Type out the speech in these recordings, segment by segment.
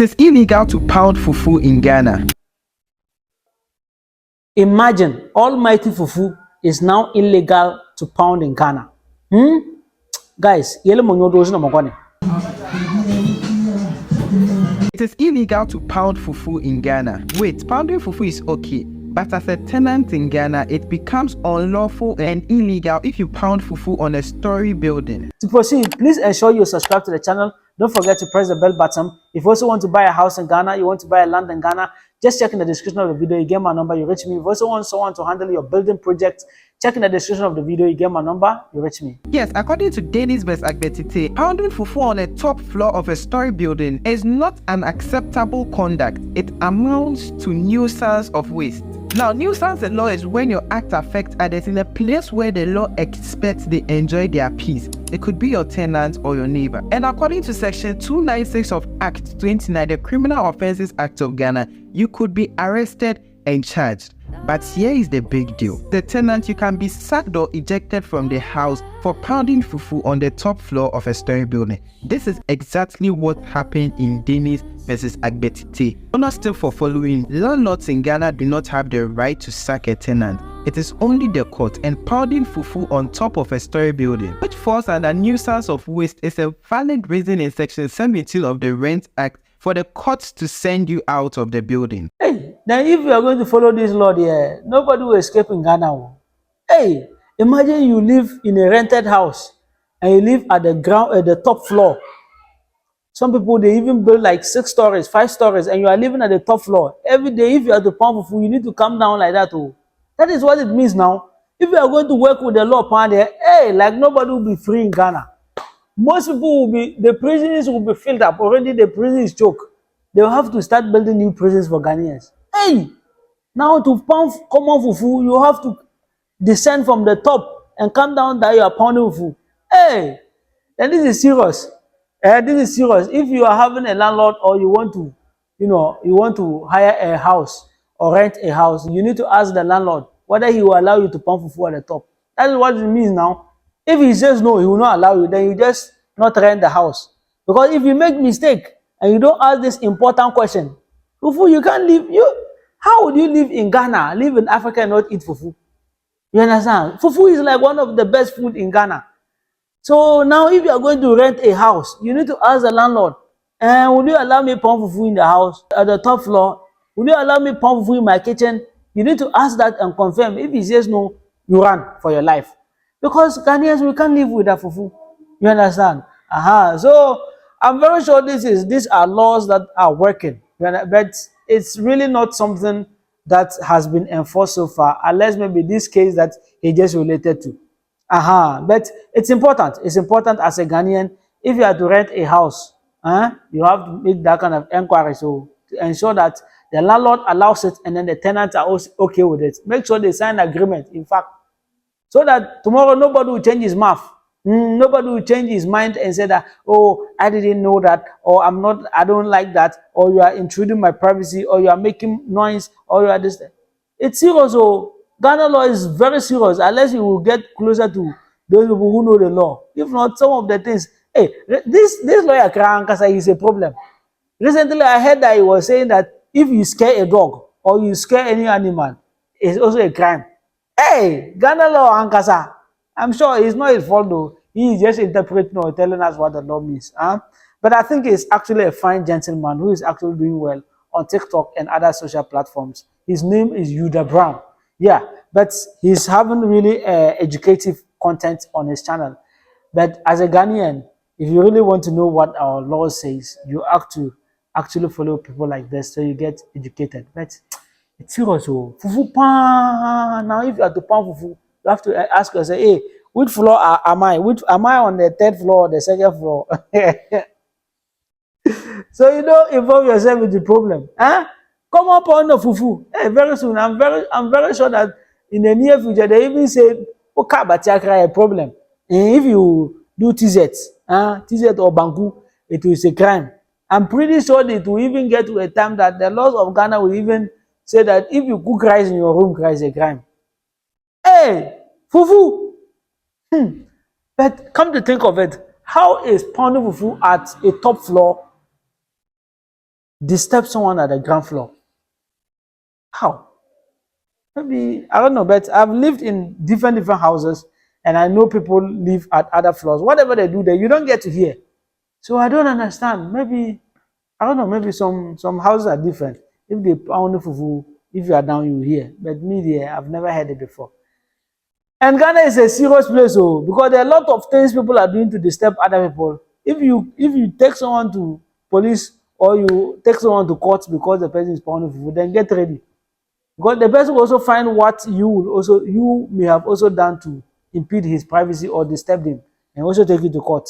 It is illegal to pound fufu in Ghana. Imagine almighty fufu is now illegal to pound in Ghana. Guys, yele monyo dozi na mokwane. It is illegal to pound fufu in Ghana. Wait, pounding fufu is okay, but as a tenant in Ghana, it becomes unlawful and illegal if you pound fufu on a story building. To proceed, please ensure you subscribe to the channel. Don't forget to press the bell button. If you also want to buy a house in Ghana, you want to buy a land in Ghana, just check in the description of the video. You get my number, you reach me. If you also want someone to handle your building project, check in the description of the video. You get my number, you reach me. Yes, according to Dennis vs. Agbetite, pounding fufu on a top floor of a story building is not an acceptable conduct. It amounts to nuisance of waste. Now, nuisance in law is when your act affects others in a place where the law expects they enjoy their peace. It could be your tenant or your neighbor. And according to Section 296 of Act 29, the Criminal Offences Act of Ghana, you could be arrested and charged. But here is the big deal. The tenant, you can be sacked or ejected from the house for pounding fufu on the top floor of a story building. This is exactly what happened in Dennis vs. Agbetite. Not still for following, landlords in Ghana do not have the right to sack a tenant. It is only the court, and pounding fufu on top of a story building, which falls under nuisance of waste, is a valid reason in Section 17 of the Rent Act for the courts to send you out of the building. Hey, then if you are going to follow this law there, nobody will escape in Ghana. Hey, imagine you live in a rented house and you live at the ground, at the top floor. Some people, they even build like 6 stories, 5 stories, and you are living at the top floor. Every day, if you are to pound fufu, you need to come down like that. That is what it means now. If you are going to work with the law upon there, hey, like nobody will be free in Ghana. Most people will be, the prisons will be filled up. Already the prison is choked. They will have to start building new prisons for Ghanaians. Hey, now to pound common fufu, you have to descend from the top and come down that you are pounding fufu. Hey, and this is serious. This is serious. If you are having a landlord or you want to, you want to hire a house or rent a house, you need to ask the landlord whether he will allow you to pound fufu at the top. That is what it means now. If he says no, he will not allow you, then you just not rent the house. Because if you make mistake and you don't ask this important question, fufu, you can't live. How would you live in Ghana, live in Africa and not eat fufu? You understand? Fufu is like one of the best food in Ghana. So now if you are going to rent a house, you need to ask the landlord, will you allow me pound fufu in the house at the top floor? Will you allow me pound fufu in my kitchen? You need to ask that and confirm. If he says no, you run for your life. Because Ghanaians, we can't live without fufu. You understand? So I'm very sure these are laws that are working. But it's really not something that has been enforced so far, unless maybe this case that he just related to. But it's important. It's important as a Ghanaian, if you are to rent a house, you have to make that kind of inquiry. So to ensure that the landlord allows it and then the tenants are also okay with it. Make sure they sign an agreement, in fact, so that tomorrow nobody will change his mouth. Nobody will change his mind and say that, oh, I didn't know that, or I don't like that, or you are intruding my privacy, or you are making noise, or you are this. It's serious. So Ghana law is very serious, unless you will get closer to those people who know the law. If not, some of the things, hey, this lawyer Kasa is a problem. Recently, I heard that he was saying that if you scare a dog or you scare any animal, it's also a crime. Hey, Ghana law Ankasa. I'm sure it's not his fault though. He is just interpreting or telling us what the law means. But I think he's actually a fine gentleman who is actually doing well on TikTok and other social platforms. His name is Yuda Brown. Yeah, but he's having really educative content on his channel. But as a Ghanaian, if you really want to know what our law says, you have to actually follow people like this so you get educated. But it's serious. Fufu pan. Now, if you are to pan fufu, you have to ask yourself, hey, which floor am I? Am I on the 3rd floor or the 2nd floor? So you don't involve yourself with the problem. Come up on the fufu. Hey, very soon. I'm very sure that in the near future they even say, okay, but a problem. And if you do TZ or Banku, it is a crime. I'm pretty sure it will even get to a time that the laws of Ghana will even say that if you cook rice in your room, rice is a crime. Hey, fufu. But come to think of it, how is pounding fufu at a top floor disturb someone at the ground floor? How? Maybe, I don't know, but I've lived in different houses and I know people live at other floors. Whatever they do there, you don't get to hear. So I don't understand. Maybe, I don't know, maybe some houses are different. If they pound fufu, if you are down, you hear. But me there, I've never heard it before. And Ghana is a serious place, oh, because there are a lot of things people are doing to disturb other people. If you take someone to police or you take someone to court because the person is pounding fufu, then get ready. Because the person will also find what you may have also done to impede his privacy or disturb him, and also take you to court.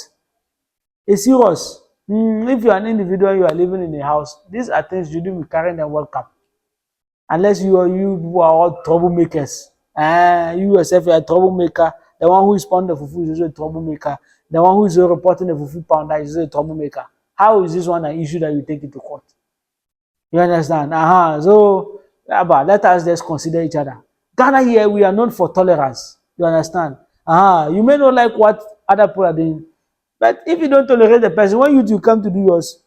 It's serious. If you are an individual, you are living in a house, these are things you do be carrying them welcome. Unless you people are all troublemakers. You yourself are a troublemaker. The one who is pounding the fufu is also a troublemaker. The one who is reporting the fufu pounder is also a troublemaker. How is this one an issue that you take it to court? You understand? So, let us just consider each other. Ghana here, we are known for tolerance. You understand? You may not like what other people are doing, but if you don't tolerate the person, when you come to do yours,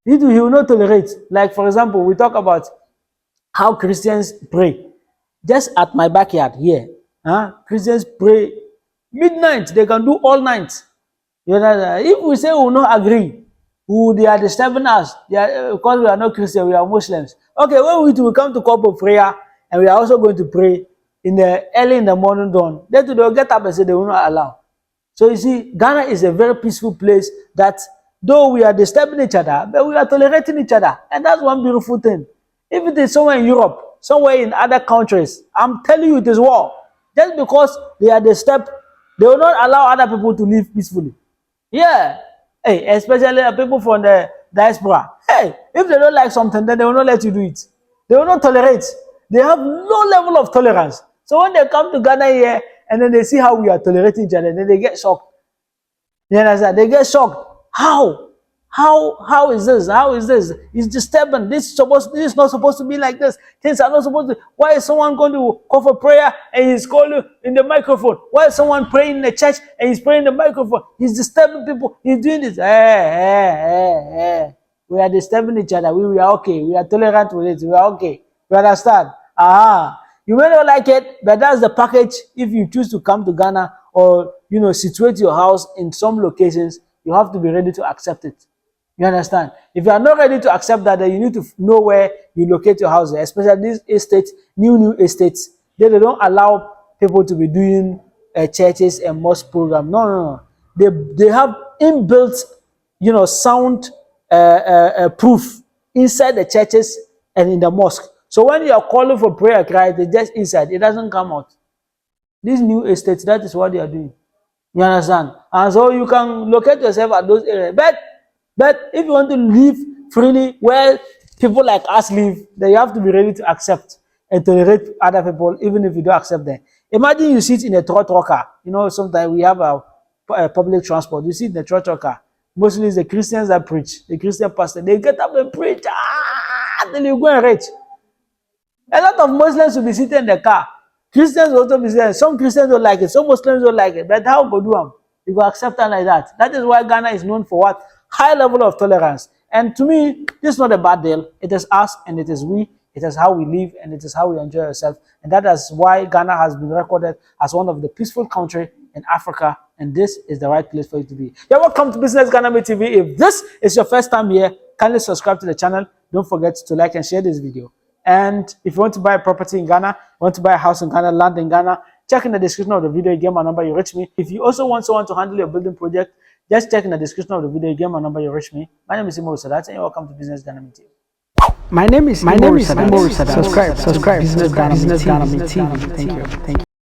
he will not tolerate. Like, for example, we talk about how Christians pray. Just at my backyard here, Christians pray midnight. They can do all night. You know, if we say we will not agree, they are disturbing us. Because we are not Christians, we are Muslims. Okay, when we come to corporate prayer, and we are also going to pray early in the morning dawn, then they will get up and say they will not allow. So you see, Ghana is a very peaceful place that though we are disturbing each other, but we are tolerating each other. And that's one beautiful thing. If it is somewhere in Europe, somewhere in other countries, I'm telling you it is war. Just because they are disturbed, they will not allow other people to live peacefully. Yeah. Hey, especially people from the diaspora. Hey, if they don't like something, then they will not let you do it. They will not tolerate. They have no level of tolerance. So when they come to Ghana here, and then they see how we are tolerating each other, then they get shocked. You understand? They get shocked. How? How is this? How is this? It's disturbing. This is not supposed to be like this. Things are not supposed to. Why is someone going to call for prayer and he's calling in the microphone? Why is someone praying in the church and he's praying in the microphone? He's disturbing people. He's doing this. We are disturbing each other. We are okay. We are tolerant with it. We are okay. You understand? You may not like it, but that's the package. If you choose to come to Ghana or situate your house in some locations, you have to be ready to accept it. You understand? If you are not ready to accept that, then you need to know where you locate your house, especially these estates, new estates. They don't allow people to be doing churches and mosque program. No. They have inbuilt, sound proof inside the churches and in the mosque. So when you are calling for prayer cry, they just inside. It doesn't come out. These new estates, that is what they are doing. You understand? And so you can locate yourself at those areas. But if you want to live freely where people like us live, then you have to be ready to accept and tolerate other people, even if you don't accept them. Imagine you sit in a trotro car. Sometimes we have a public transport. You sit in a trotro car. Mostly it's the Christians that preach. The Christian pastor, they get up and preach. Then you go and reach. A lot of Muslims will be sitting in the car. Christians will also be sitting. Some Christians don't like it. Some Muslims don't like it. But how go do them? You go accept them like that. That is why Ghana is known for what? High level of tolerance. And to me, this is not a bad deal. It is us and it is we. It is how we live and it is how we enjoy ourselves. And that is why Ghana has been recorded as one of the peaceful countries in Africa. And this is the right place for you to be. You're welcome to Business Ghana TV. If this is your first time here, kindly subscribe to the channel. Don't forget to like and share this video. And if you want to buy a property in Ghana, want to buy a house in Ghana, land in Ghana, check in the description of the video, you get my number, you reach me. If you also want someone to handle your building project, just check in the description of the video, you get my number, you reach me. My name is Imoru Sadat, and you're welcome to Business Ghana TV. My name is Imoru Sadat. Subscribe. Business Ghana TV. Thank you.